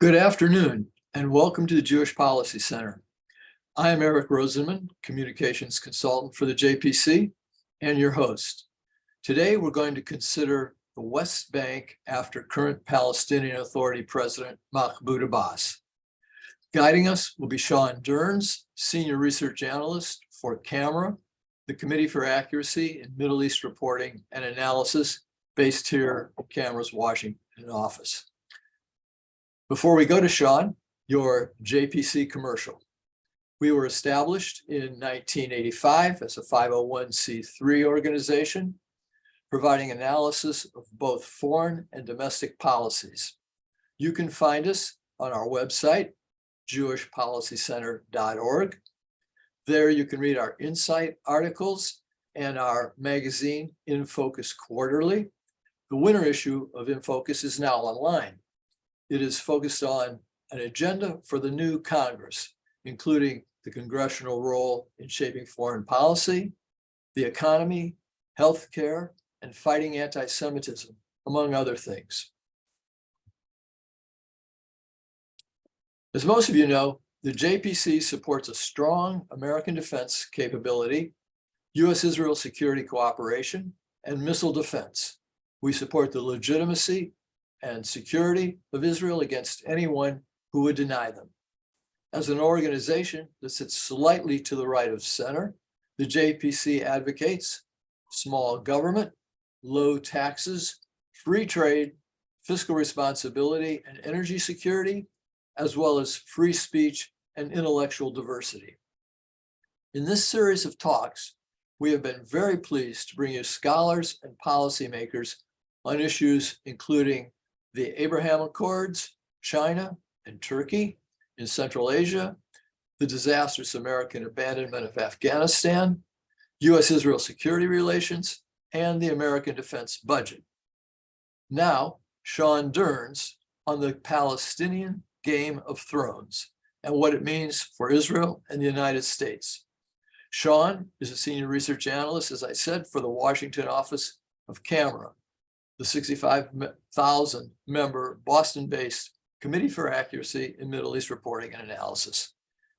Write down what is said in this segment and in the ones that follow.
Good afternoon, and welcome to the Jewish Policy Center. I am Eric Rosenman, Communications Consultant for the JPC, and your host. Today, we're going to consider the West Bank after current Palestinian Authority President Mahmoud Abbas. Guiding us will be Sean Durns, Senior Research Analyst for CAMERA, the Committee for Accuracy in Middle East Reporting and Analysis, based here at CAMERA's Washington office. Before we go to Sean, your JPC commercial. We were established in 1985 as a 501c3 organization, providing analysis of both foreign and domestic policies. You can find us on our website, jewishpolicycenter.org. There you can read our insight articles and our magazine, inFOCUS Quarterly. The winter issue of inFOCUS is now online. It is focused on an agenda for the new Congress, including the congressional role in shaping foreign policy, the economy, healthcare, and fighting anti-Semitism, among other things. As most of you know, the JPC supports a strong American defense capability, U.S.-Israel security cooperation, and missile defense. We support the legitimacy and security of Israel against anyone who would deny them. As an organization that sits slightly to the right of center, the JPC advocates small government, low taxes, free trade, fiscal responsibility, and energy security, as well as free speech and intellectual diversity. In this series of talks, we have been very pleased to bring you scholars and policymakers on issues including the Abraham Accords, China and Turkey in Central Asia, the disastrous American abandonment of Afghanistan, U.S.-Israel security relations, and the American defense budget. Now, Sean Durns on the Palestinian Game of Thrones and what it means for Israel and the United States. Sean is a senior research analyst, as I said, for the Washington office of CAMERA, the 65,000 member Boston-based Committee for Accuracy in Middle East Reporting and Analysis.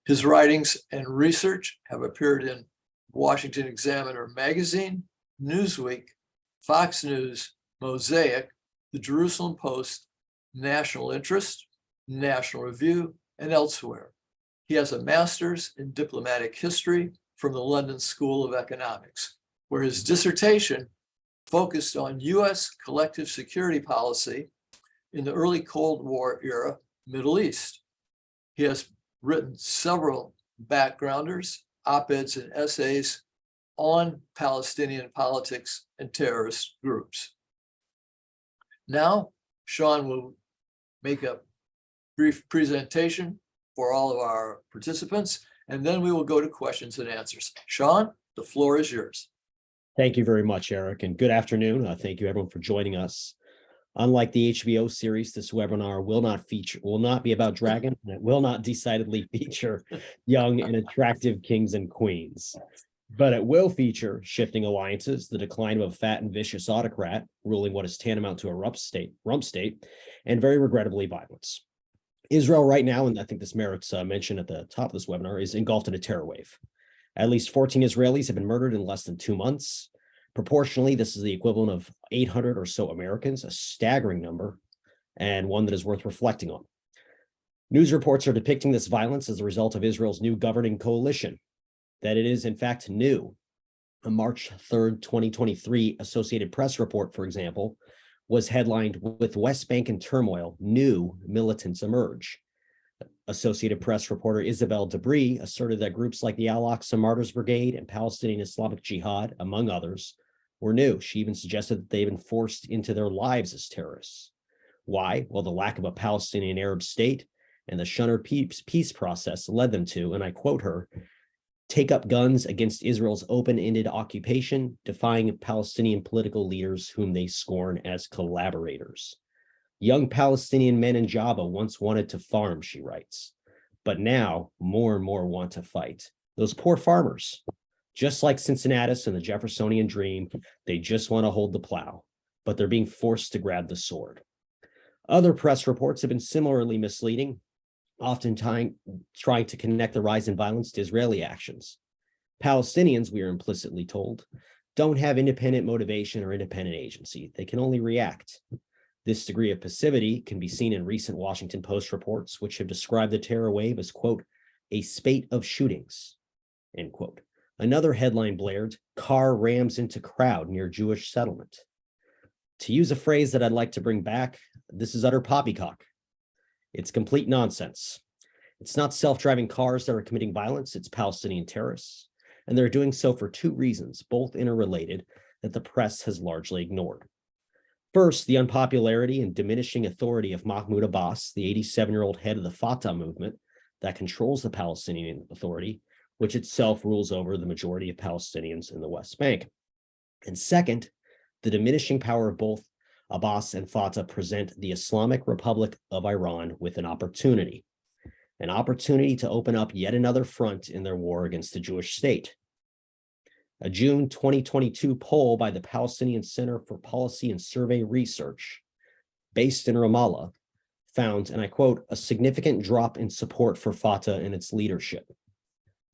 His writings and research have appeared in Washington Examiner magazine, Newsweek, Fox News, Mosaic, the Jerusalem Post, National Interest, National Review, and elsewhere. He has a master's in diplomatic history from the London School of Economics, where his dissertation focused on U.S. collective security policy in the early Cold War era Middle East. He has written several backgrounders, op-eds, and essays on Palestinian politics and terrorist groups. Now, Sean will make a brief presentation for all of our participants, and then we will go to questions and answers. Sean, the floor is yours. Thank you very much, Eric, and good afternoon. Thank you everyone for joining us. Unlike the HBO series, this webinar will not be about dragon, and it will not decidedly feature young and attractive kings and queens. But it will feature shifting alliances, the decline of a fat and vicious autocrat ruling what is tantamount to a rump state, and very regrettably violence. Israel right now, and I think this merits mention at the top of this webinar, is engulfed in a terror wave. At least 14 Israelis have been murdered in less than 2 months. Proportionally, this is the equivalent of 800 or so Americans, a staggering number, and one that is worth reflecting on. News reports are depicting this violence as a result of Israel's new governing coalition, that it is in fact new. A March 3rd, 2023 Associated Press report, for example, was headlined with West Bank in turmoil, new militants emerge. Associated Press reporter Isabel Debris asserted that groups like the Al-Aqsa Martyrs Brigade and Palestinian Islamic Jihad, among others, were new. She even suggested that they've been forced into their lives as terrorists. Why? Well, the lack of a Palestinian Arab state and the shunner peace process led them to, and I quote her, take up guns against Israel's open-ended occupation, defying Palestinian political leaders whom they scorn as collaborators. Young Palestinian men in Java once wanted to farm, she writes, but now more and more want to fight. Those poor farmers, just like Cincinnatus and the Jeffersonian dream, they just want to hold the plow, but they're being forced to grab the sword. Other press reports have been similarly misleading, often trying to connect the rise in violence to Israeli actions. Palestinians, we are implicitly told, don't have independent motivation or independent agency. They can only react. This degree of passivity can be seen in recent Washington Post reports, which have described the terror wave as, quote, a spate of shootings, end quote. Another headline blared, car rams into crowd near Jewish settlement. To use a phrase that I'd like to bring back, this is utter poppycock. It's complete nonsense. It's not self-driving cars that are committing violence, it's Palestinian terrorists. And they're doing so for two reasons, both interrelated, that the press has largely ignored. First, the unpopularity and diminishing authority of Mahmoud Abbas, the 87-year-old head of the Fatah movement that controls the Palestinian Authority, which itself rules over the majority of Palestinians in the West Bank. And second, the diminishing power of both Abbas and Fatah present the Islamic Republic of Iran with an opportunity to open up yet another front in their war against the Jewish state. A June 2022 poll by the Palestinian Center for Policy and Survey Research, based in Ramallah, found, and I quote, a significant drop in support for Fatah and its leadership.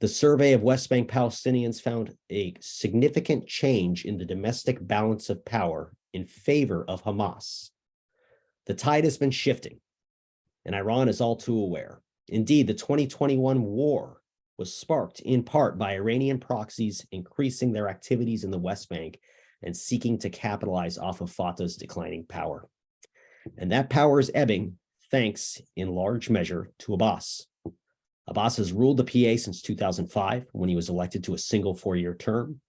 The survey of West Bank Palestinians found a significant change in the domestic balance of power in favor of Hamas. The tide has been shifting, and Iran is all too aware. Indeed, the 2021 war was sparked in part by Iranian proxies increasing their activities in the West Bank and seeking to capitalize off of Fatah's declining power. And that power is ebbing, thanks in large measure to Abbas. Abbas has ruled the PA since 2005, when he was elected to a single 4-year term.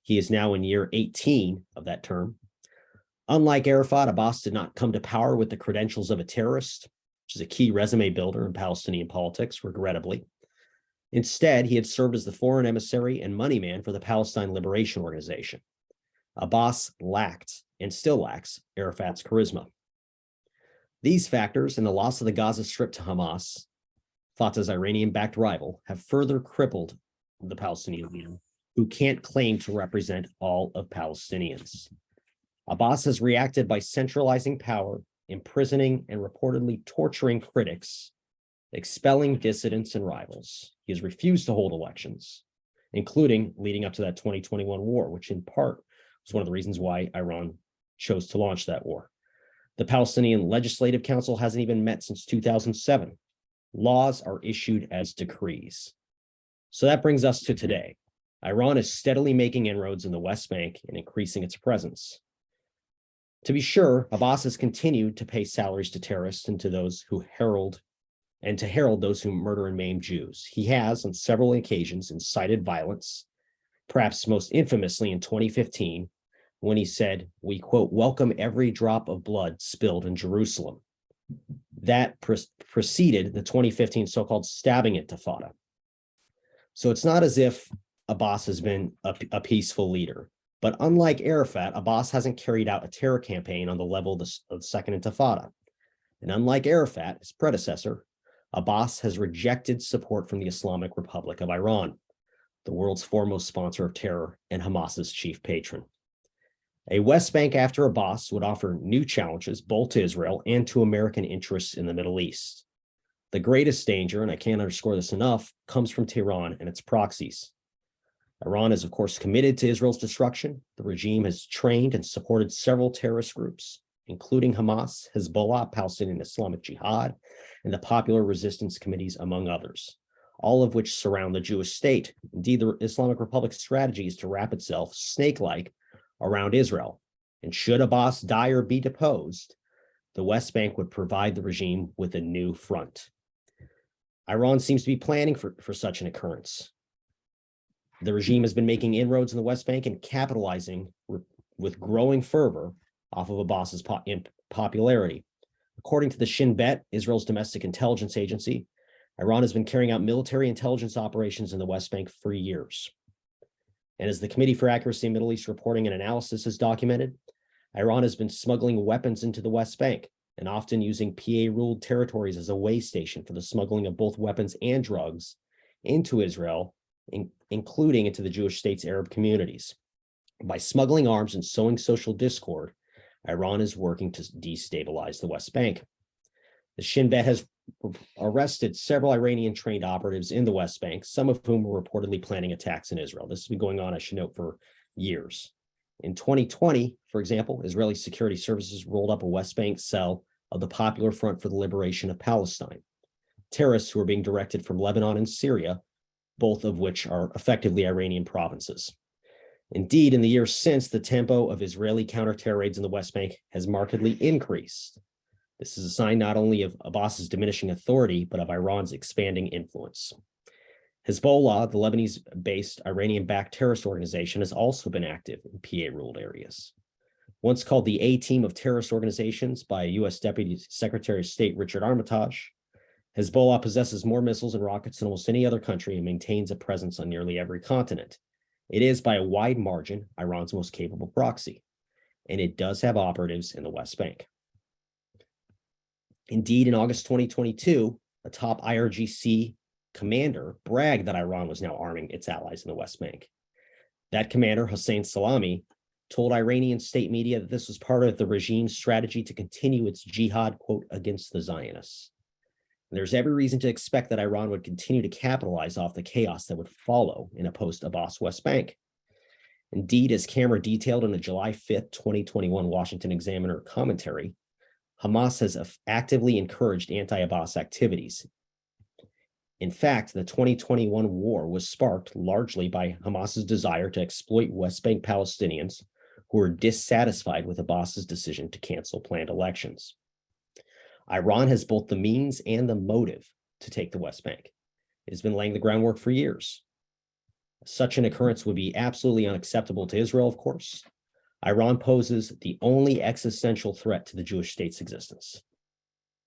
He is now in year 18 of that term. Unlike Arafat, Abbas did not come to power with the credentials of a terrorist, which is a key resume builder in Palestinian politics, regrettably. Instead, he had served as the foreign emissary and money man for the Palestine Liberation Organization. Abbas lacked, and still lacks, Arafat's charisma. These factors and the loss of the Gaza Strip to Hamas, Fatah's Iranian-backed rival, have further crippled the Palestinian leader, who can't claim to represent all of Palestinians. Abbas has reacted by centralizing power, imprisoning and reportedly torturing critics, expelling dissidents and rivals. He has refused to hold elections, including leading up to that 2021 war, which in part was one of the reasons why Iran chose to launch that war. The Palestinian Legislative Council hasn't even met since 2007. Laws are issued as decrees. So that brings us to today. Iran is steadily making inroads in the West Bank and increasing its presence. To be sure, Abbas has continued to pay salaries to terrorists and to those who herald those who murder and maim Jews. He has, on several occasions, incited violence, perhaps most infamously in 2015, when he said, we, quote, welcome every drop of blood spilled in Jerusalem. That preceded the 2015 so-called stabbing intifada. So it's not as if Abbas has been a peaceful leader, but unlike Arafat, Abbas hasn't carried out a terror campaign on the level of the Second Intifada. And unlike Arafat, his predecessor, Abbas has rejected support from the Islamic Republic of Iran, the world's foremost sponsor of terror and Hamas's chief patron. A West Bank after Abbas would offer new challenges both to Israel and to American interests in the Middle East. The greatest danger, and I can't underscore this enough, comes from Tehran and its proxies. Iran is, of course, committed to Israel's destruction. The regime has trained and supported several terrorist groups, including Hamas, Hezbollah, Palestinian Islamic Jihad, and the Popular Resistance Committees, among others, all of which surround the Jewish state. Indeed, the Islamic Republic's strategy is to wrap itself snake-like around Israel. And should Abbas die or be deposed, the West Bank would provide the regime with a new front. Iran seems to be planning for such an occurrence. The regime has been making inroads in the West Bank and capitalizing with growing fervor off of Abbas's popularity. According to the Shin Bet, Israel's domestic intelligence agency, Iran has been carrying out military intelligence operations in the West Bank for years. And as the Committee for Accuracy in Middle East Reporting and Analysis has documented, Iran has been smuggling weapons into the West Bank and often using PA-ruled territories as a way station for the smuggling of both weapons and drugs into Israel, including into the Jewish state's Arab communities. By smuggling arms and sowing social discord, Iran is working to destabilize the West Bank. The Shin Bet has arrested several Iranian-trained operatives in the West Bank, some of whom were reportedly planning attacks in Israel. This has been going on, I should note, for years. In 2020, for example, Israeli security services rolled up a West Bank cell of the Popular Front for the Liberation of Palestine, terrorists who are being directed from Lebanon and Syria, both of which are effectively Iranian provinces. Indeed, in the years since, the tempo of Israeli counter-terror raids in the West Bank has markedly increased. This is a sign not only of Abbas's diminishing authority, but of Iran's expanding influence. Hezbollah, the Lebanese-based Iranian-backed terrorist organization, has also been active in PA-ruled areas. Once called the A-team of terrorist organizations by U.S. Deputy Secretary of State Richard Armitage, Hezbollah possesses more missiles and rockets than almost any other country and maintains a presence on nearly every continent. It is, by a wide margin, Iran's most capable proxy, and it does have operatives in the West Bank. Indeed, in August 2022, a top IRGC commander bragged that Iran was now arming its allies in the West Bank. That commander, Hossein Salami, told Iranian state media that this was part of the regime's strategy to continue its jihad, quote, against the Zionists. And there's every reason to expect that Iran would continue to capitalize off the chaos that would follow in a post-Abbas West Bank. Indeed, as Camera detailed in a July 5th, 2021 Washington Examiner commentary, Hamas has actively encouraged anti-Abbas activities. In fact, the 2021 war was sparked largely by Hamas's desire to exploit West Bank Palestinians who were dissatisfied with Abbas's decision to cancel planned elections. Iran has both the means and the motive to take the West Bank. It has been laying the groundwork for years. Such an occurrence would be absolutely unacceptable to Israel, of course. Iran poses the only existential threat to the Jewish state's existence.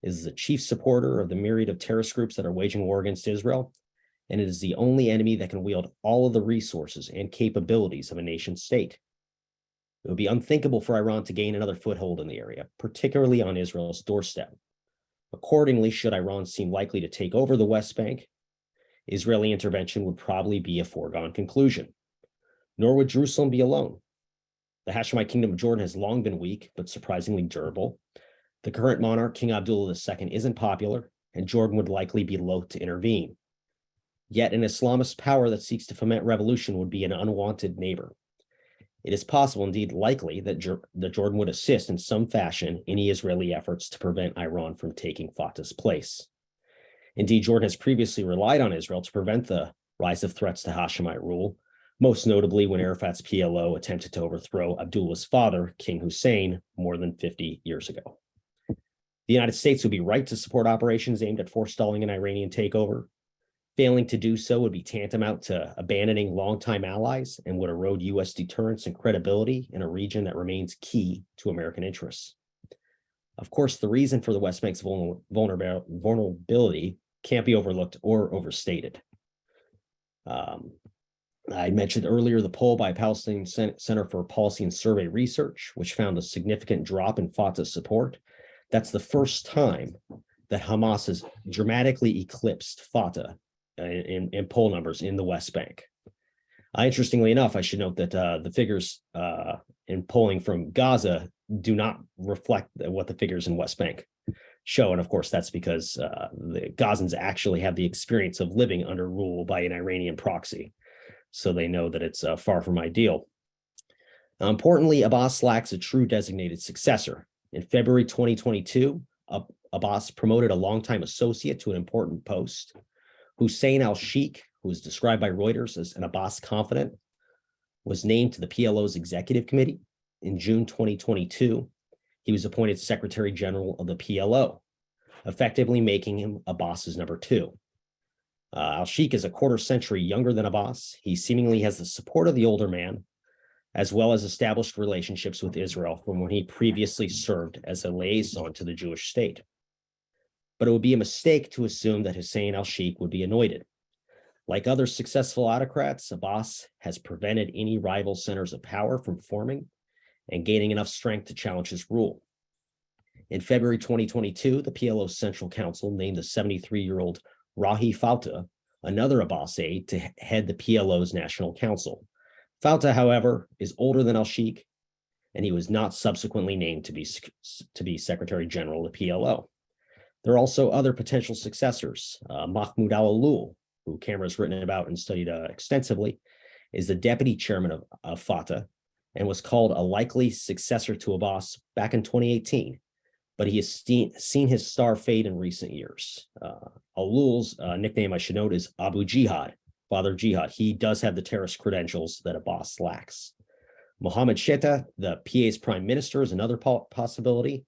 It is the chief supporter of the myriad of terrorist groups that are waging war against Israel, and it is the only enemy that can wield all of the resources and capabilities of a nation state. It would be unthinkable for Iran to gain another foothold in the area, particularly on Israel's doorstep. Accordingly, should Iran seem likely to take over the West Bank, Israeli intervention would probably be a foregone conclusion. Nor would Jerusalem be alone. The Hashemite Kingdom of Jordan has long been weak, but surprisingly durable. The current monarch, King Abdullah II, isn't popular, and Jordan would likely be loath to intervene. Yet an Islamist power that seeks to foment revolution would be an unwanted neighbor. It is possible, indeed likely, that Jordan would assist in some fashion any Israeli efforts to prevent Iran from taking Fatah's place. Indeed, Jordan has previously relied on Israel to prevent the rise of threats to Hashemite rule, most notably when Arafat's PLO attempted to overthrow Abdullah's father, King Hussein, more than 50 years ago. The United States would be right to support operations aimed at forestalling an Iranian takeover. Failing to do so would be tantamount to abandoning longtime allies and would erode U.S. deterrence and credibility in a region that remains key to American interests. Of course, the reason for the West Bank's vulnerability can't be overlooked or overstated. I mentioned earlier the poll by Palestinian Center for Policy and Survey Research, which found a significant drop in Fatah support. That's the first time that Hamas has dramatically eclipsed Fatah in poll numbers in the West Bank. Interestingly enough, I should note that the figures in polling from Gaza do not reflect what the figures in West Bank show. And of course, that's because the Gazans actually have the experience of living under rule by an Iranian proxy. So they know that it's far from ideal. Now, importantly, Abbas lacks a true designated successor. In February 2022, Abbas promoted a longtime associate to an important post. Hussein al-Sheikh, who is described by Reuters as an Abbas confidant, was named to the PLO's executive committee. In June 2022, he was appointed Secretary General of the PLO, effectively making him Abbas's number two. Al-Sheikh is a quarter century younger than Abbas. He seemingly has the support of the older man, as well as established relationships with Israel from when he previously served as a liaison to the Jewish state. But it would be a mistake to assume that Hussein al-Sheikh would be anointed. Like other successful autocrats, Abbas has prevented any rival centers of power from forming and gaining enough strength to challenge his rule. In February 2022, the PLO Central Council named the 73-year-old Rahi Fatah, another Abbas aide, to head the PLO's National Council. Fatah, however, is older than al-Sheikh, and he was not subsequently named to be Secretary General of the PLO. There are also other potential successors. Mahmoud Abbas, who Cameron's written about and studied extensively, is the deputy chairman of Fatah and was called a likely successor to Abbas back in 2018, but he has seen his star fade in recent years. Alul's nickname, I should note, is Abu Jihad, Father Jihad. He does have the terrorist credentials that Abbas lacks. Mohammed Sheta, the PA's prime minister, is another possibility.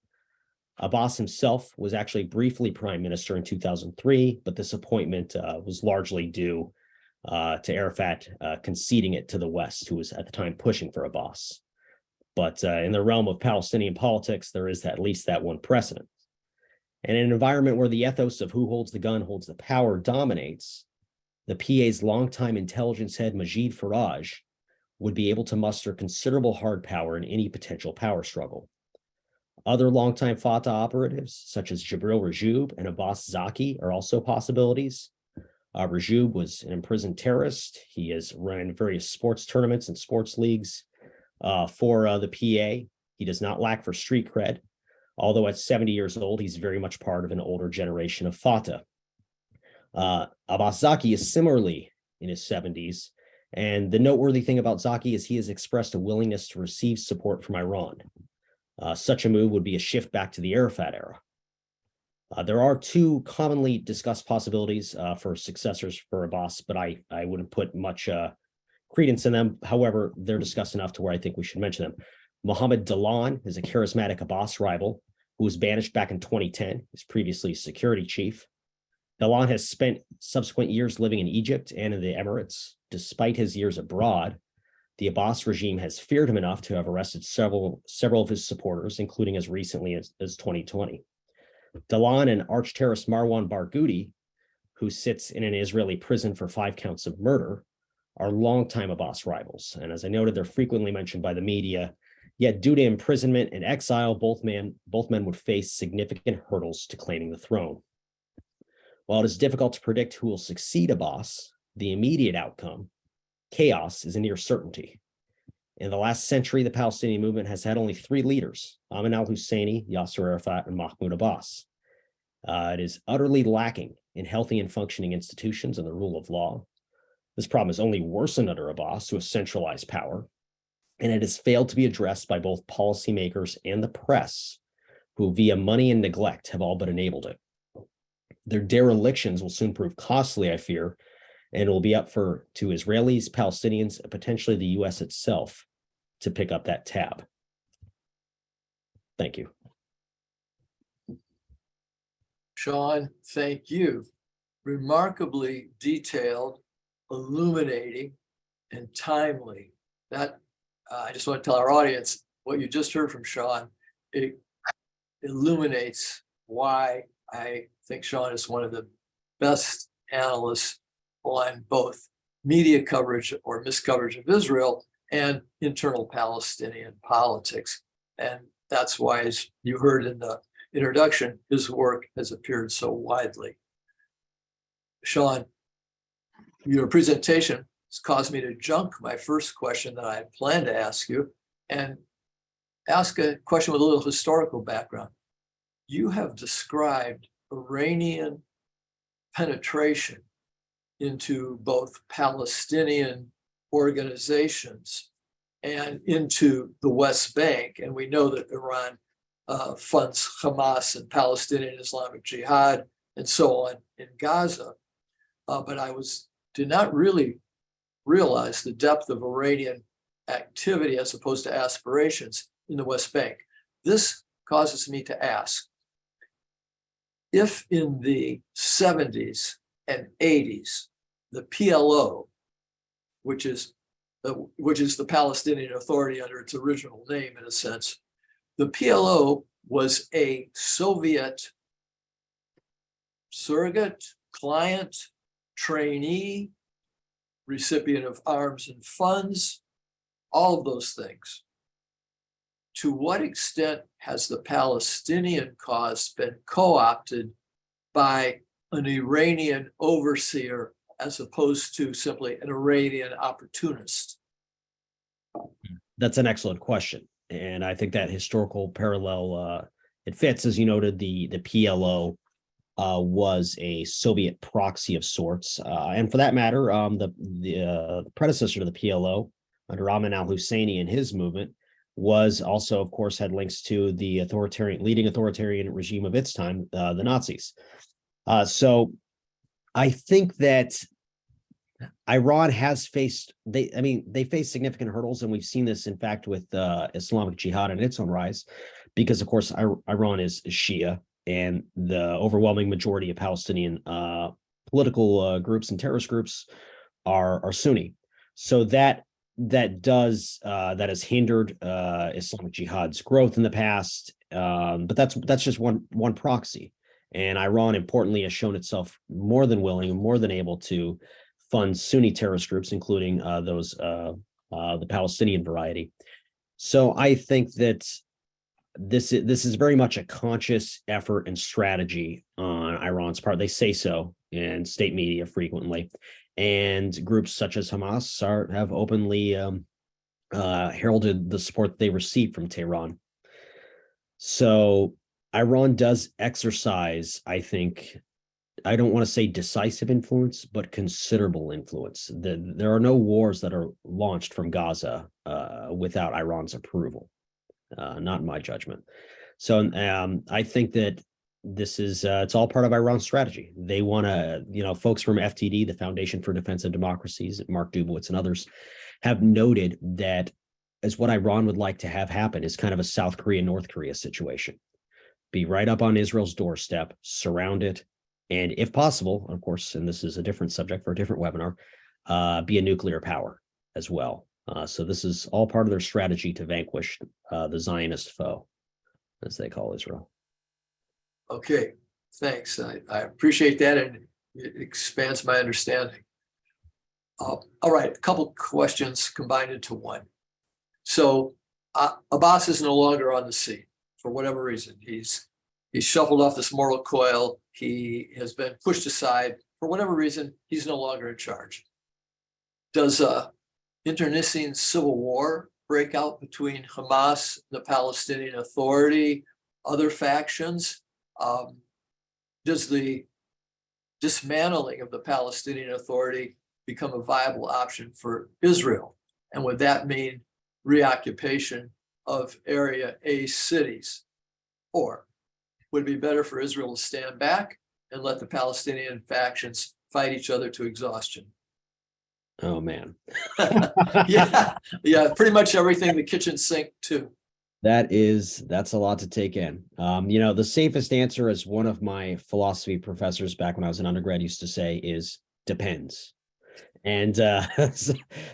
Abbas himself was actually briefly prime minister in 2003, but this appointment was largely due to Arafat conceding it to the West, who was at the time pushing for Abbas. But in the realm of Palestinian politics, there is at least that one precedent. And in an environment where the ethos of who holds the gun holds the power dominates, the PA's longtime intelligence head, Majid Faraj, would be able to muster considerable hard power in any potential power struggle. Other longtime Fatah operatives, such as Jibril Rajoub and Abbas Zaki, are also possibilities. Rajoub was an imprisoned terrorist. He has run various sports tournaments and sports leagues for the PA. He does not lack for street cred, although at 70 years old, he's very much part of an older generation of Fatah. Abbas Zaki is similarly in his 70s, and the noteworthy thing about Zaki is he has expressed a willingness to receive support from Iran. Such a move would be a shift back to the Arafat era. There are two commonly discussed possibilities for successors for Abbas, but I wouldn't put much credence in them. However, they're discussed enough to where I think we should mention them. Mohammed Dalan is a charismatic Abbas rival who was banished back in 2010. He's previously security chief. Dalan has spent subsequent years living in Egypt and in the Emirates. Despite his years abroad, the Abbas regime has feared him enough to have arrested several of his supporters, including as recently as 2020. Dalan and arch-terrorist Marwan Barghouti, who sits in an Israeli prison for 5 counts of murder, are longtime Abbas rivals. And as I noted, they're frequently mentioned by the media. Yet due to imprisonment and exile, both men would face significant hurdles to claiming the throne. While it is difficult to predict who will succeed Abbas, the immediate outcome, chaos, is a near certainty. In the last century, the Palestinian movement has had only 3 leaders: Amin al-Husseini, Yasser Arafat, and Mahmoud Abbas. It is utterly lacking in healthy and functioning institutions and the rule of law. This problem is only worsened under Abbas, who has centralized power, and it has failed to be addressed by both policymakers and the press, who via money and neglect have all but enabled it. Their derelictions will soon prove costly, I fear, and it will be up to Israelis, Palestinians, and potentially the U.S. itself to pick up that tab. Thank you. Sean, thank you. Remarkably detailed, illuminating, and timely. That I just want to tell our audience what you just heard from Sean. It illuminates why I think Sean is one of the best analysts on both media coverage or miscoverage of Israel and internal Palestinian politics. And that's why, as you heard in the introduction, his work has appeared so widely. Sean, your presentation has caused me to junk my first question that I had planned to ask you and ask a question with a little historical background. You have described Iranian penetration into both Palestinian organizations and into the West Bank. And we know that Iran funds Hamas and Palestinian Islamic Jihad and so on in Gaza. But I did not really realize the depth of Iranian activity as opposed to aspirations in the West Bank. This causes me to ask, if in the 70s and 80s, the PLO, which is the Palestinian Authority under its original name in a sense, the PLO was a Soviet surrogate, client, trainee, recipient of arms and funds, all of those things. To what extent has the Palestinian cause been co-opted by an Iranian overseer as opposed to simply an Iranian opportunist? That's an excellent question. And I think that historical parallel, it fits, as you noted, the PLO was a Soviet proxy of sorts. And for that matter, the predecessor to the PLO under Ayman al-Husseini and his movement was also, of course, had links to the leading authoritarian regime of its time, the Nazis. So I think that Iran has faced, they face significant hurdles, and we've seen this, in fact, with Islamic Jihad and its own rise, because, of course, Iran is Shia, and the overwhelming majority of Palestinian political groups and terrorist groups are Sunni. So that has hindered Islamic Jihad's growth in the past. But that's just one proxy. And Iran, importantly, has shown itself more than willing and more than able to fund Sunni terrorist groups, including the Palestinian variety. So I think that this is very much a conscious effort and strategy on Iran's part. They say so in state media frequently, and groups such as Hamas have openly heralded the support they receive from Tehran. So Iran does exercise, I think, I don't want to say decisive influence, but considerable influence. There are no wars that are launched from Gaza without Iran's approval, not in my judgment. So I think that this is it's all part of Iran's strategy. They want to, folks from FTD, the Foundation for Defense of Democracies, Mark Dubowitz and others, have noted that as what Iran would like to have happen is kind of a South Korea, North Korea situation. Be right up on Israel's doorstep, surround it, and if possible, of course, and this is a different subject for a different webinar, be a nuclear power as well. So this is all part of their strategy to vanquish the Zionist foe, as they call Israel. Okay, thanks. I appreciate that, and it expands my understanding. All right, a couple questions combined into one. So Abbas is no longer on the scene for whatever reason. He's shuffled off this moral coil. He has been pushed aside for whatever reason. He's no longer in charge. Does internecine civil war break out between Hamas, the Palestinian Authority, other factions? Does the dismantling of the Palestinian Authority become a viable option for Israel? And would that mean reoccupation of Area A cities? Or would it be better for Israel to stand back and let the Palestinian factions fight each other to exhaustion? Oh, man. Yeah, pretty much everything, the kitchen sink too. That's a lot to take in. The safest answer, as one of my philosophy professors back when I was an undergrad used to say, is depends. And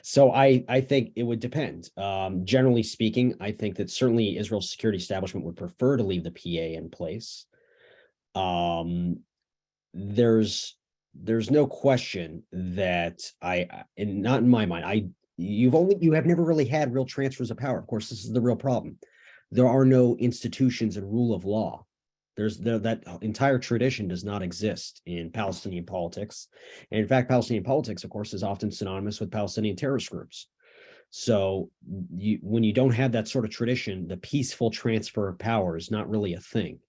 so I think it would depend. Generally speaking, I think that certainly Israel's security establishment would prefer to leave the PA in place. There's no question that and not in my mind, you have never really had real transfers of power. Of course, this is the real problem. There are no institutions and rule of law. That entire tradition does not exist in Palestinian politics. And in fact, Palestinian politics, of course, is often synonymous with Palestinian terrorist groups. So when you don't have that sort of tradition, the peaceful transfer of power is not really a thing.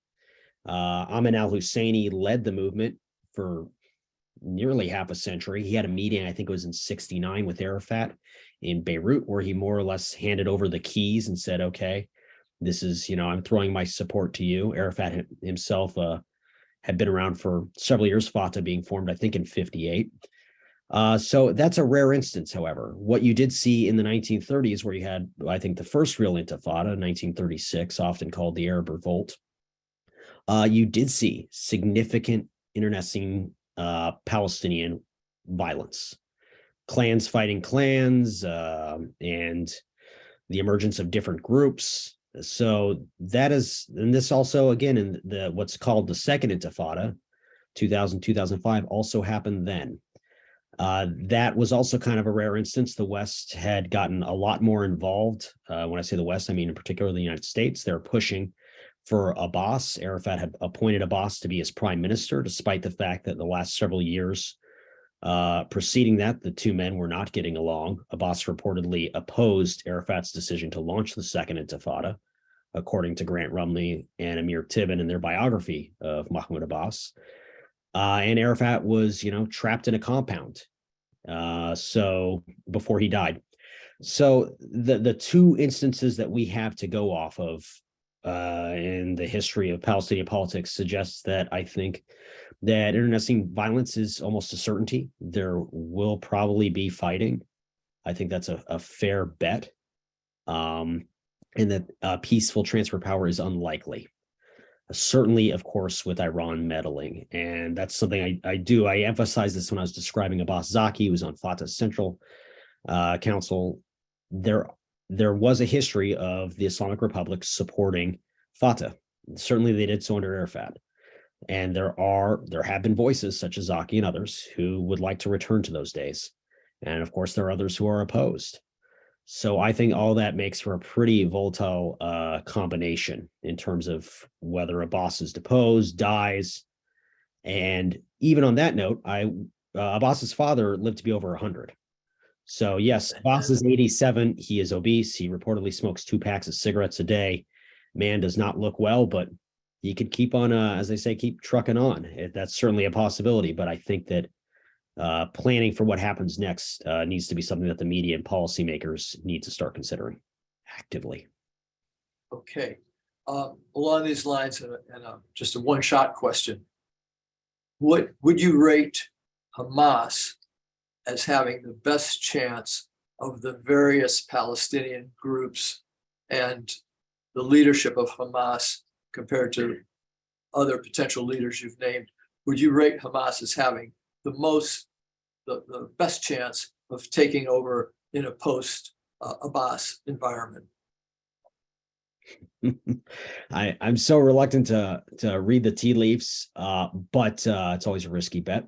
Ayman al-Husseini led the movement for nearly half a century. He had a meeting, I think it was in '69, with Arafat in Beirut, where he more or less handed over the keys and said, okay, this is, I'm throwing my support to you. Arafat himself had been around for several years, Fatah being formed, I think, in '58. So that's a rare instance, however. What you did see in the 1930s, where you had, I think, the first real intifada, 1936, often called the Arab Revolt, you did see significant internecine Palestinian violence, clans fighting clans, and the emergence of different groups. So that is, and this also, again, in what's called the Second Intifada, 2000, 2005, also happened then. That was also kind of a rare instance. The West had gotten a lot more involved. When I say the West, I mean in particular the United States. They're pushing for Abbas. Arafat had appointed Abbas to be his prime minister, despite the fact that the last several years preceding that, the two men were not getting along. Abbas reportedly opposed Arafat's decision to launch the Second Intifada, according to Grant Rumley and Amir Tibbin in their biography of Mahmoud Abbas. And Arafat was, trapped in a compound. So before he died. So the two instances that we have to go off of in the history of Palestinian politics suggests that I think that internecine violence is almost a certainty. There will probably be fighting. I think that's a fair bet. And that peaceful transfer of power is unlikely. Certainly, of course, with Iran meddling. And that's something I do. I emphasized this when I was describing Abbas Zaki, who was on Fatah's Central Council. There was a history of the Islamic Republic supporting Fatah. Certainly they did so under Arafat. And there have been voices such as Zaki and others who would like to return to those days. And of course, there are others who are opposed. So I think all that makes for a pretty volatile combination in terms of whether Abbas is deposed, dies. And even on that note, Abbas's father lived to be over 100. So yes, Abbas is 87. He is obese. He reportedly smokes 2 packs of cigarettes a day. Man does not look well, but he could keep on, as they say, keep trucking on. That's certainly a possibility. But I think that planning for what happens next needs to be something that the media and policymakers need to start considering actively. Okay. Along these lines, and just a one-shot question, would you rate Hamas as having the best chance of the various Palestinian groups and the leadership of Hamas compared to other potential leaders you've named? Would you rate Hamas as having the best chance of taking over in a post-Abbas environment? I'm so reluctant to read the tea leaves, but it's always a risky bet.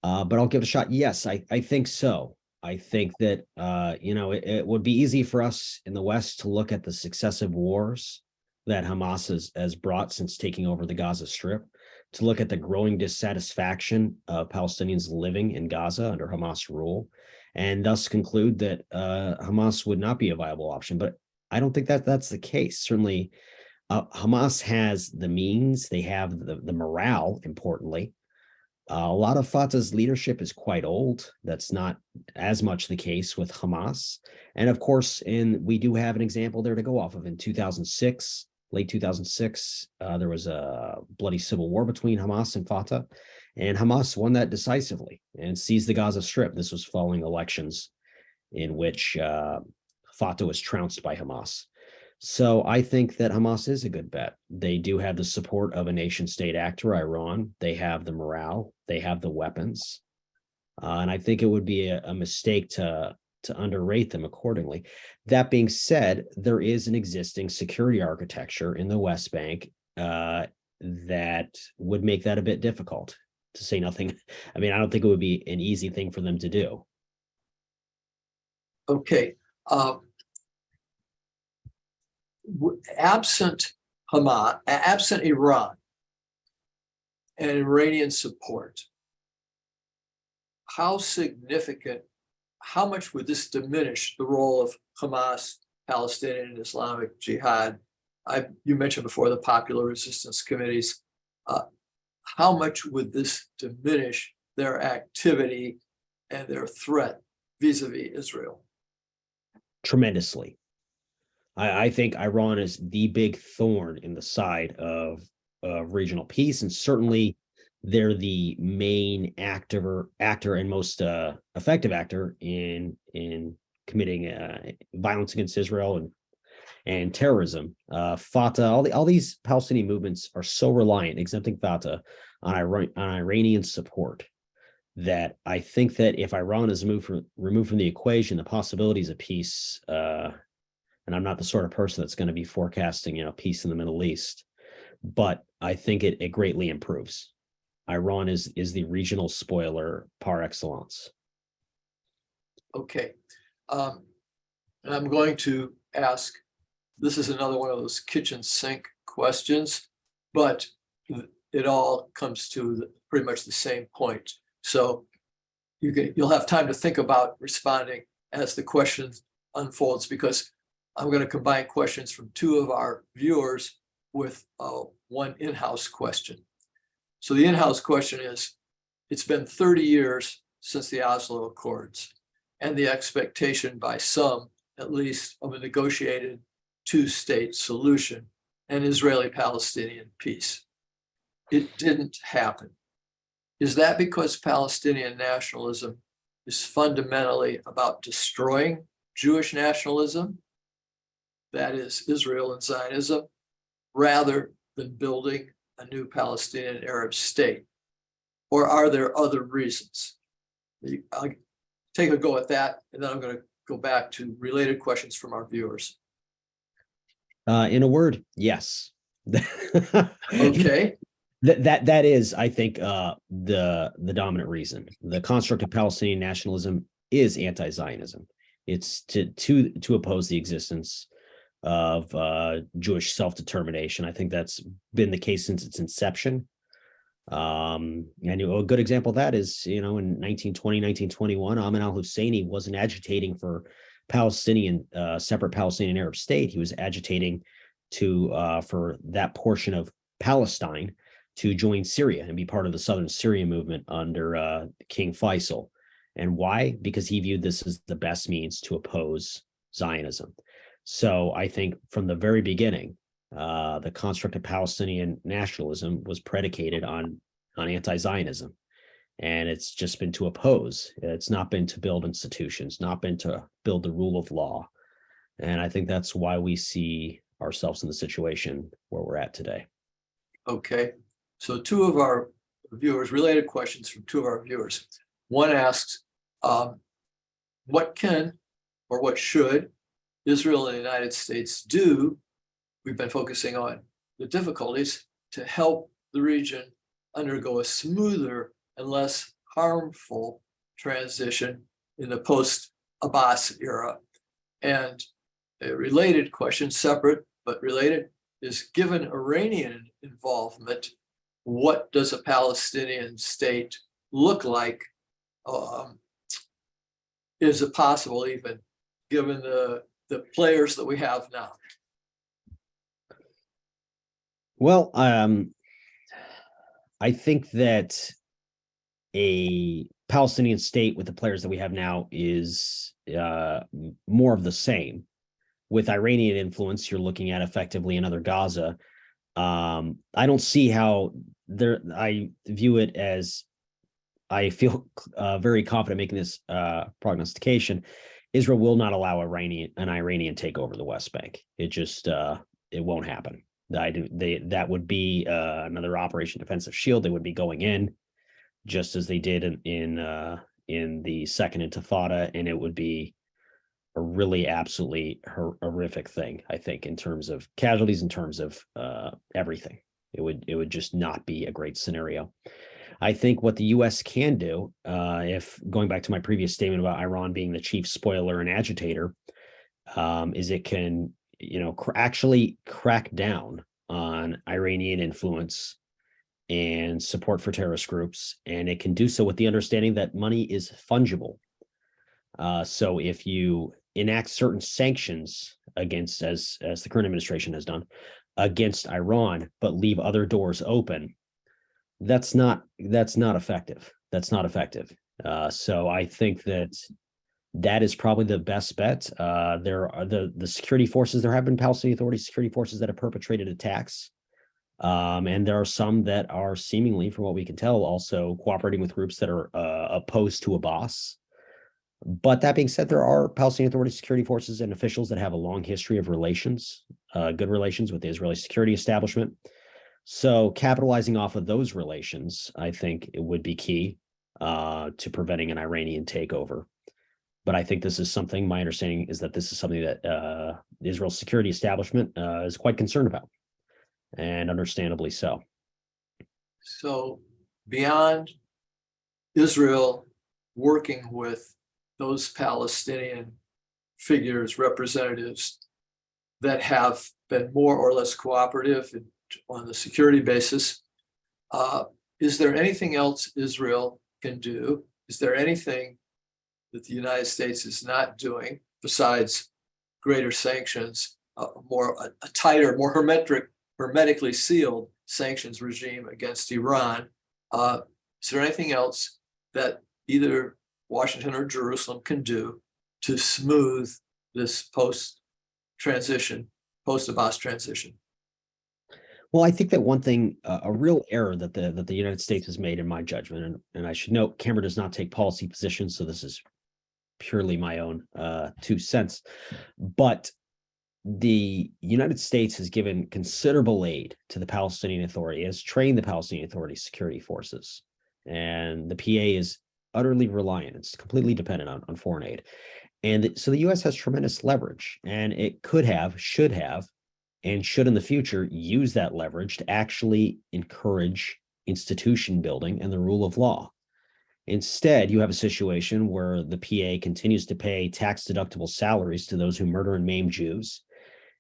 But I'll give it a shot. Yes, I think so. I think that it would be easy for us in the West to look at the successive wars that Hamas has brought since taking over the Gaza Strip, to look at the growing dissatisfaction of Palestinians living in Gaza under Hamas rule, and thus conclude that Hamas would not be a viable option. But I don't think that that's the case. Certainly, Hamas has the means, they have the morale, importantly. A lot of Fatah's leadership is quite old. That's not as much the case with Hamas. And of course, we do have an example there to go off of. In 2006, late 2006, there was a bloody civil war between Hamas and Fatah, and Hamas won that decisively and seized the Gaza Strip. This was following elections in which Fatah was trounced by Hamas. So I think that Hamas is a good bet. They do have the support of a nation state actor, Iran. They have the morale. They have the weapons. And I think it would be a mistake to underrate them accordingly. That being said, there is an existing security architecture in the West Bank that would make that a bit difficult, to say nothing. I mean, I don't think it would be an easy thing for them to do. Okay. Absent Hamas, absent Iran and Iranian support, how much would this diminish the role of Hamas, Palestinian and Islamic Jihad? You mentioned before the Popular Resistance Committees. How much would this diminish their activity and their threat vis-a-vis Israel? Tremendously. I think Iran is the big thorn in the side of regional peace, and certainly they're the main actor and most effective actor in committing violence against Israel and terrorism. Fatah, all these Palestinian movements are so reliant, exempting Fatah, on Iranian support, that I think that if Iran is removed from the equation, the possibilities of peace. And I'm not the sort of person that's going to be forecasting, peace in the Middle East, but I think it greatly improves. Iran is the regional spoiler par excellence. Okay. And I'm going to ask, this is another one of those kitchen sink questions, but it all comes to pretty much the same point. So you'll have time to think about responding as the question unfolds, because I'm going to combine questions from 2 of our viewers with one in-house question. So the in-house question is, it's been 30 years since the Oslo Accords and the expectation by some, at least, of a negotiated two-state solution and Israeli-Palestinian peace. It didn't happen. Is that because Palestinian nationalism is fundamentally about destroying Jewish nationalism, that is Israel and Zionism, rather than building a new Palestinian Arab state? Or are there other reasons? I'll take a go at that, and then I'm going to go back to related questions from our viewers. In a word, yes. Okay. That is, I think, the dominant reason. The construct of Palestinian nationalism is anti-Zionism. It's to oppose the existence of Jewish self-determination. I think that's been the case since its inception. And a good example of that is, in 1920, 1921, Ahmed al-Husseini wasn't agitating for separate Palestinian Arab state. He was agitating for that portion of Palestine to join Syria and be part of the Southern Syria movement under King Faisal. And why? Because he viewed this as the best means to oppose Zionism. So I think from the very beginning, the construct of Palestinian nationalism was predicated on anti-Zionism. And it's just been to oppose. It's not been to build institutions, not been to build the rule of law. And I think that's why we see ourselves in the situation where we're at today. Okay. So two of our viewers, related questions from two of our viewers. One asks, what can or what should Israel and the United States do? We've been focusing on the difficulties to help the region undergo a smoother and less harmful transition in the post-Abbas era. And a related question, separate but related, is given Iranian involvement, what does a Palestinian state look like? Is it possible, even given the players that we have now? Well, I think that a Palestinian state with the players that we have now is more of the same. With Iranian influence, you're looking at effectively another Gaza. I don't see how I view it as, I feel very confident making this prognostication. Israel will not allow an Iranian take over the West Bank. It just it won't happen. That would be another Operation Defensive Shield. They would be going in, just as they did in the Second Intifada, and it would be a really absolutely horrific thing, I think, in terms of casualties, in terms of everything. It would just not be a great scenario. I think what the U.S. can do, if going back to my previous statement about Iran being the chief spoiler and agitator, is it can, actually crack down on Iranian influence and support for terrorist groups, and it can do so with the understanding that money is fungible. So if you enact certain sanctions against, as the current administration has done, against Iran, but leave other doors open, that's not effective. That's not effective. So I think that is probably the best bet. There are the security forces. There have been Palestinian Authority security forces that have perpetrated attacks. And there are some that are seemingly, from what we can tell, also cooperating with groups that are opposed to Abbas. But that being said, there are Palestinian Authority security forces and officials that have a long history of relations, good relations with the Israeli security establishment. So capitalizing off of those relations, I think it would be key to preventing an Iranian takeover. But I think this is something, my understanding is that this is something that Israel's security establishment is quite concerned about, and understandably so. So beyond Israel working with those Palestinian figures, representatives that have been more or less cooperative on the security basis, is there anything else Israel can do? Is there anything that the United States is not doing besides greater sanctions, a tighter, more hermetically sealed sanctions regime against Iran. Is there anything else that either Washington or Jerusalem can do to smooth this post-Abbas transition? Well, I think that one thing, a real error that the United States has made, in my judgment, and I should note, Canberra does not take policy positions, so this is purely my own 2 cents. But the United States has given considerable aid to the Palestinian Authority, has trained the Palestinian Authority security forces, and the PA is utterly reliant. It's completely dependent on foreign aid. And so the U.S. has tremendous leverage, and it could have, should have, and should in the future use that leverage to actually encourage institution building and the rule of law. Instead, you have a situation where the PA continues to pay tax-deductible salaries to those who murder and maim Jews.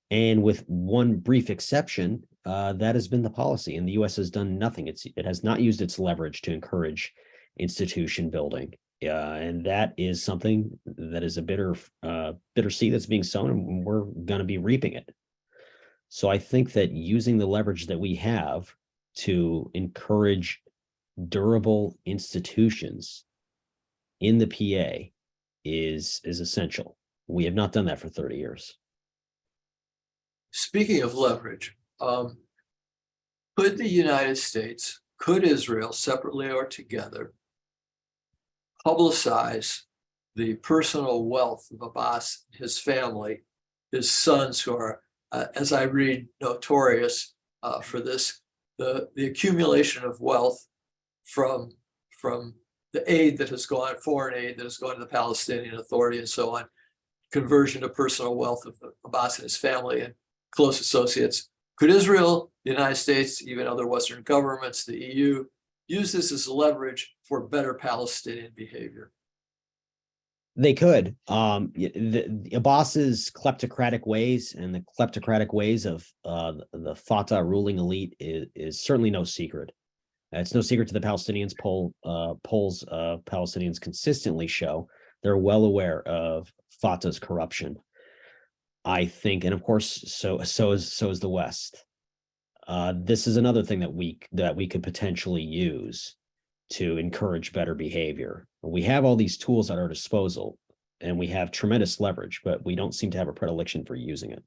And with one brief exception, that has been the policy, and the U.S. has done nothing. It has not used its leverage to encourage institution building. And that is something that is a bitter seed that's being sown, and we're going to be reaping it. So I think that using the leverage that we have to encourage durable institutions in the PA is essential. We have not done that for 30 years. Speaking of leverage, could the United States, could Israel, separately or together, publicize the personal wealth of Abbas, his family, his sons, who are, as I read, notorious for this, the accumulation of wealth from the aid that has gone, foreign aid that has gone to the Palestinian Authority and so on, conversion to personal wealth of Abbas and his family and close associates. Could Israel, the United States, even other Western governments, the EU, use this as leverage for better Palestinian behavior? They could. The Abbas's kleptocratic ways and the kleptocratic ways of the Fatah ruling elite is certainly no secret. It's no secret to the Palestinians. Polls Palestinians consistently show they're well aware of Fatah's corruption. I think, and of course, so is the West. This is another thing that we could potentially use to encourage better behavior. We have all these tools at our disposal, and we have tremendous leverage, but we don't seem to have a predilection for using it.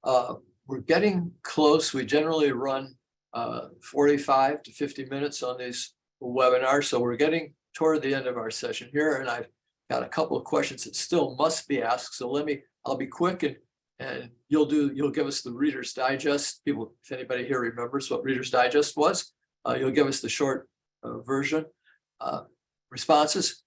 We're getting close. We generally run 45 to 50 minutes on these webinars, so we're getting toward the end of our session here, and I've got a couple of questions that still must be asked. So I'll be quick, and you'll give us the Reader's Digest. People, if anybody here remembers what Reader's Digest was, you'll give us the short version. Responses.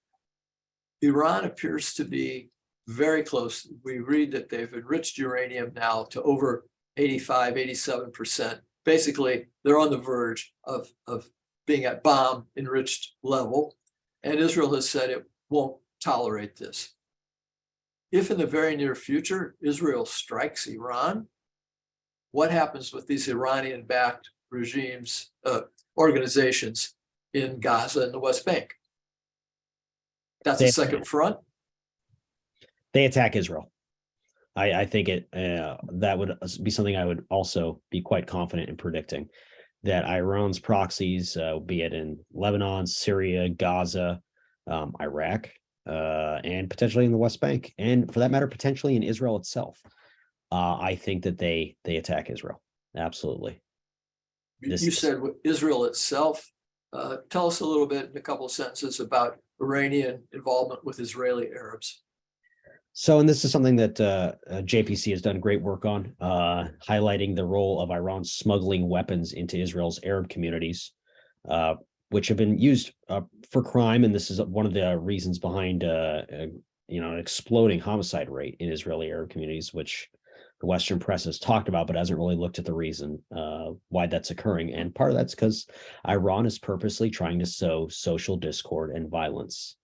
Iran appears to be very close. We read that they've enriched uranium now to over 85, 87%. Basically, they're on the verge of being at bomb enriched level. And Israel has said it won't tolerate this. If in the very near future, Israel strikes Iran, what happens with these Iranian-backed regimes, organizations in Gaza and the West Bank? That's a second front. They attack Israel. I think that would be something I would also be quite confident in predicting, that Iran's proxies, be it in Lebanon, Syria, Gaza, Iraq, and potentially in the West Bank, and for that matter, potentially in Israel itself. I think that they attack Israel. Absolutely. You said Israel itself. Tell us a little bit in a couple of sentences about Iranian involvement with Israeli Arabs. So, and this is something that JPC has done great work on, highlighting the role of Iran smuggling weapons into Israel's Arab communities, which have been used for crime. And this is one of the reasons behind, an exploding homicide rate in Israeli Arab communities, which the Western press has talked about, but hasn't really looked at the reason why that's occurring. And part of that's because Iran is purposely trying to sow social discord and violence.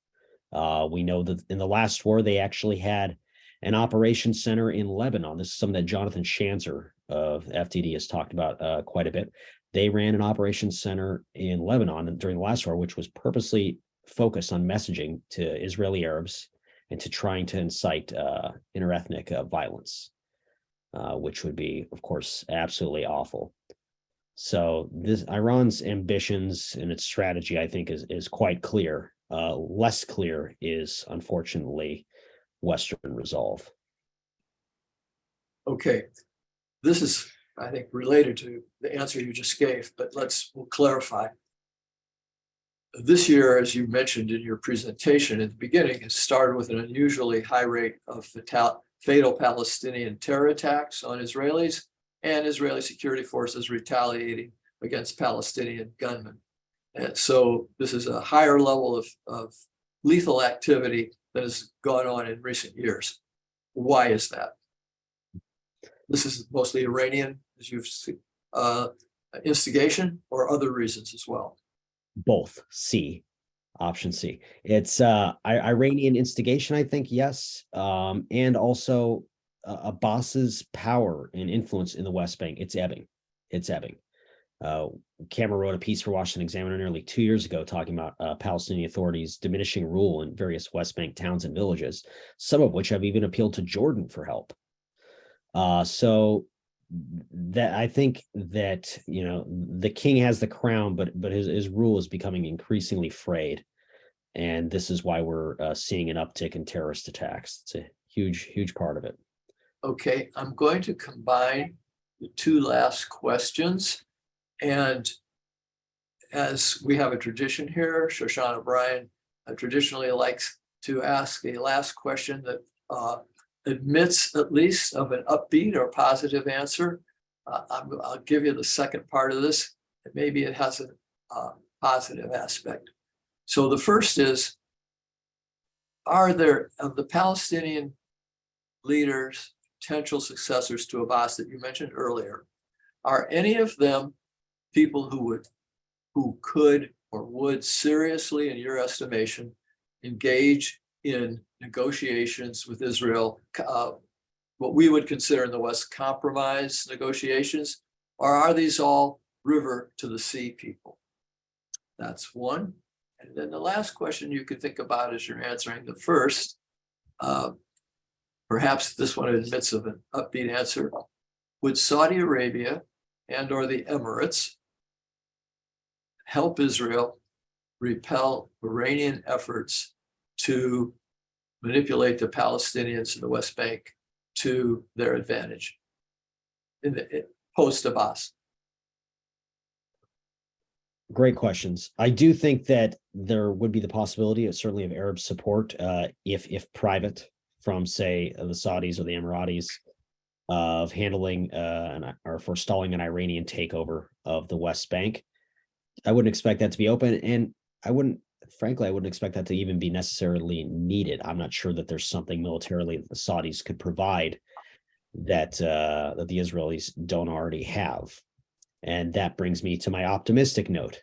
We know that in the last war, they actually had an operations center in Lebanon. This is something that Jonathan Schanzer of FTD has talked about quite a bit. They ran an operations center in Lebanon during the last war, which was purposely focused on messaging to Israeli Arabs and to trying to incite interethnic violence, which would be, of course, absolutely awful. So this Iran's ambitions and its strategy, I think, is quite clear. Less clear is, unfortunately, Western resolve. Okay, this is, I think, related to the answer you just gave, but we'll clarify. This year, as you mentioned in your presentation at the beginning, has started with an unusually high rate of fatal Palestinian terror attacks on Israelis and Israeli security forces retaliating against Palestinian gunmen. And so this is a higher level of lethal activity that has gone on in recent years. Why is that? This is mostly Iranian, as you've seen, instigation, or other reasons as well? Both. C, option C. It's Iranian instigation, I think, yes. And also Abbas's power and influence in the West Bank. It's ebbing. It's ebbing. Cameron wrote a piece for Washington Examiner nearly 2 years ago talking about Palestinian Authority's diminishing rule in various West Bank towns and villages, some of which have even appealed to Jordan for help. So that I think that, you know, the king has the crown, but his rule is becoming increasingly frayed. And this is why we're seeing an uptick in terrorist attacks. It's a huge part of it. Okay, I'm going to combine the two last questions. And as we have a tradition here, Shoshana O'Brien traditionally likes to ask a last question that admits at least of an upbeat or positive answer. I'll give you the second part of this, and maybe it has a positive aspect. So the first is, are there, of the Palestinian leaders, potential successors to Abbas that you mentioned earlier, are any of them people who could or would seriously, in your estimation, engage in negotiations with Israel, what we would consider in the West compromise negotiations, or are these all river to the sea people? That's one. And then the last question you could think about as you're answering the first, perhaps this one admits of an upbeat answer. Would Saudi Arabia and or the Emirates help Israel repel Iranian efforts to manipulate the Palestinians in the West Bank to their advantage in the post-Abbas? Great questions. I do think that there would be the possibility of certainly of Arab support, if private, from say the Saudis or the Emiratis, of handling or forestalling an Iranian takeover of the West Bank. I wouldn't expect that to be open, and frankly, I wouldn't expect that to even be necessarily needed. I'm not sure that there's something militarily that the Saudis could provide that the Israelis don't already have. And that brings me to my optimistic note,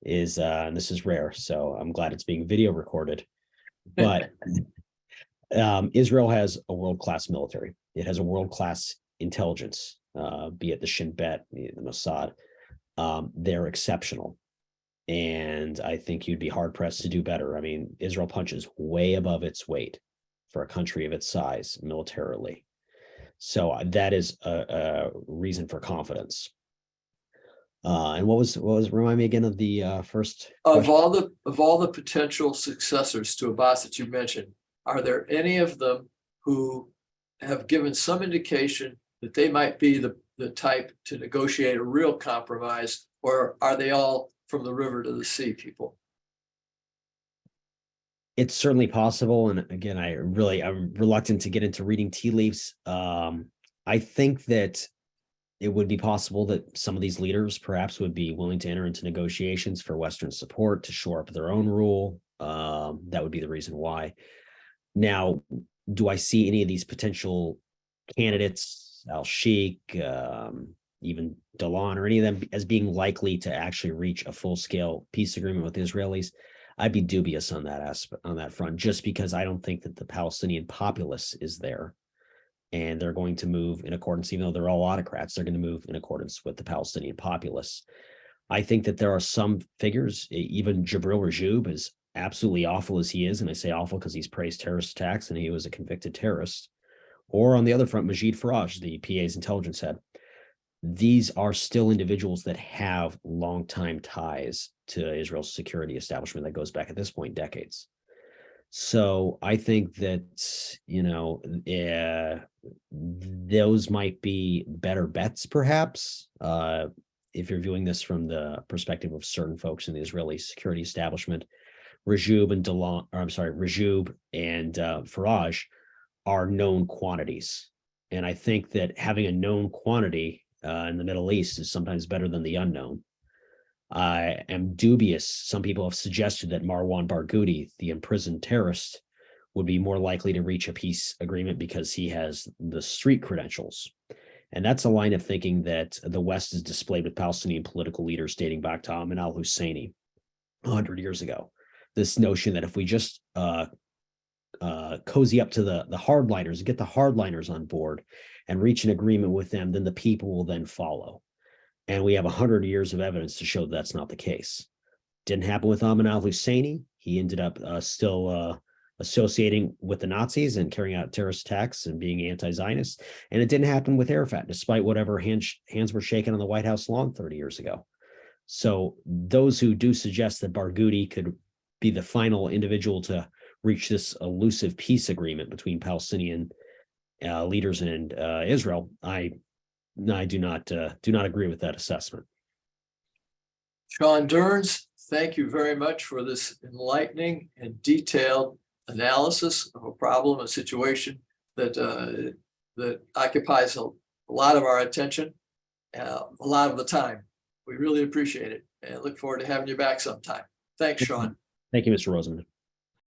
and this is rare, so I'm glad it's being video recorded, but Israel has a world-class military. It has a world-class intelligence, be it the Shin Bet, the Mossad. They're exceptional. And I think you'd be hard-pressed to do better. I mean, Israel punches way above its weight for a country of its size militarily. So that is a reason for confidence. And what was remind me again of the first question? Of all the potential successors to Abbas that you mentioned, are there any of them who have given some indication that they might be the type to negotiate a real compromise, or are they all from the river to the sea people? It's certainly possible. And again, I'm reluctant to get into reading tea leaves. I think that it would be possible that some of these leaders perhaps would be willing to enter into negotiations for Western support to shore up their own rule. That would be the reason why. Now, do I see any of these potential candidates, al-Sheikh, even Dalan, or any of them as being likely to actually reach a full-scale peace agreement with the Israelis? I'd be dubious on that aspect, on that front, just because I don't think that the Palestinian populace is there, and they're going to move in accordance, even though they're all autocrats, they're going to move in accordance with the Palestinian populace. I think that there are some figures, even Jabril Rajoub, as absolutely awful as he is, and I say awful because he's praised terrorist attacks and he was a convicted terrorist, or on the other front, Majid Faraj, the PA's intelligence head. these are still individuals that have longtime ties to Israel's security establishment that goes back at this point decades. So I think that, those might be better bets, perhaps, if you're viewing this from the perspective of certain folks in the Israeli security establishment. Rajub and Faraj are known quantities. And I think that having a known quantity in the Middle East is sometimes better than the unknown. I am dubious. Some people have suggested that Marwan Barghouti, the imprisoned terrorist, would be more likely to reach a peace agreement because he has the street credentials. And that's a line of thinking that the West has displayed with Palestinian political leaders dating back to Amin al-Husseini 100 years ago. This notion that if we just cozy up to the hardliners, get the hardliners on board and reach an agreement with them, then the people will then follow. And we have 100 years of evidence to show that's not the case. Didn't happen with Amin al-Husseini. He ended up still associating with the Nazis and carrying out terrorist attacks and being anti-Zionist. And it didn't happen with Arafat, despite whatever hands were shaken on the White House lawn 30 years ago. So those who do suggest that Barghouti could be the final individual to reach this elusive peace agreement between Palestinian leaders and Israel, I do not agree with that assessment. Sean Durns, thank you very much for this enlightening and detailed analysis of a problem, a situation that that occupies a lot of our attention, a lot of the time. We really appreciate it and look forward to having you back sometime. Thanks, Sean. Thank you, Mr. Rosenman.